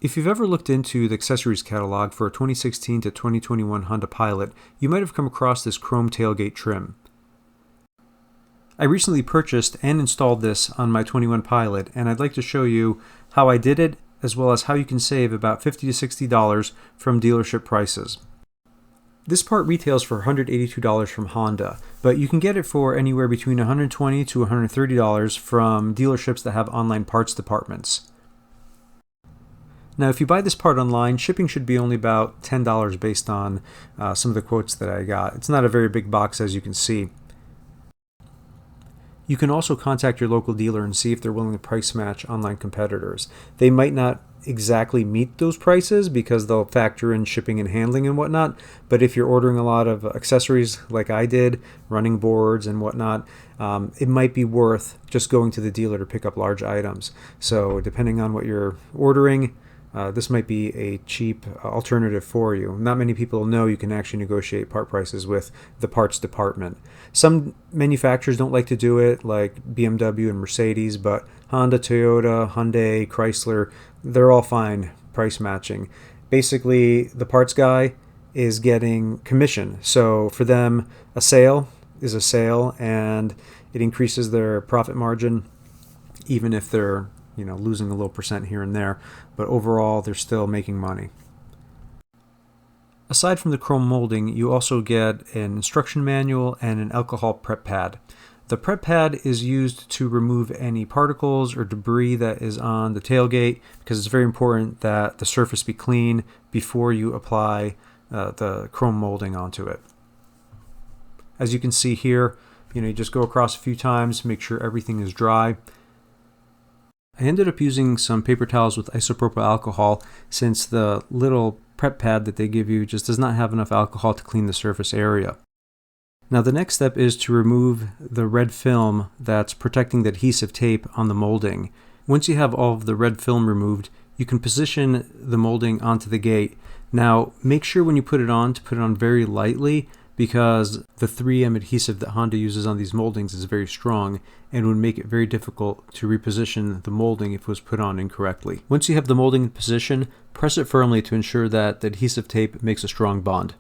If you've ever looked into the accessories catalog for a 2016 to 2021 Honda Pilot, you might have come across this Chrome Tailgate Trim. I recently purchased and installed this on my 21 Pilot, and I'd like to show you how I did it, as well as how you can save about $50 to $60 from dealership prices. This part retails for $182 from Honda, but you can get it for anywhere between $120 to $130 from dealerships that have online parts departments. Now, if you buy this part online, shipping should be only about $10 based on some of the quotes that I got. It's not a very big box, as you can see. You can also contact your local dealer and see if they're willing to price match online competitors. They might not exactly meet those prices because they'll factor in shipping and handling and whatnot, but if you're ordering a lot of accessories like I did, running boards and whatnot, it might be worth just going to the dealer to pick up large items. So depending on what you're ordering, this might be a cheap alternative for you. Not many people know you can actually negotiate part prices with the parts department. Some manufacturers don't like to do it, like BMW and Mercedes, but Honda, Toyota, Hyundai, Chrysler, they're all fine price matching. Basically, the parts guy is getting commission. So for them, a sale is a sale, and it increases their profit margin, even if they're losing a little percent here and there, but overall they're still making money. Aside from the chrome molding, you also get an instruction manual and an alcohol prep pad. The prep pad is used to remove any particles or debris that is on the tailgate, because it's very important that the surface be clean before you apply the chrome molding onto it. As you can see here, you just go across a few times, make sure everything is dry. I ended up using some paper towels with isopropyl alcohol, since the little prep pad that they give you just does not have enough alcohol to clean the surface area. Now the next step is to remove the red film that's protecting the adhesive tape on the molding. Once you have all of the red film removed, you can position the molding onto the gate. Now make sure when you put it on to put it on very lightly, because the 3M adhesive that Honda uses on these moldings is very strong and would make it very difficult to reposition the molding if it was put on incorrectly. Once you have the molding in position, press it firmly to ensure that the adhesive tape makes a strong bond.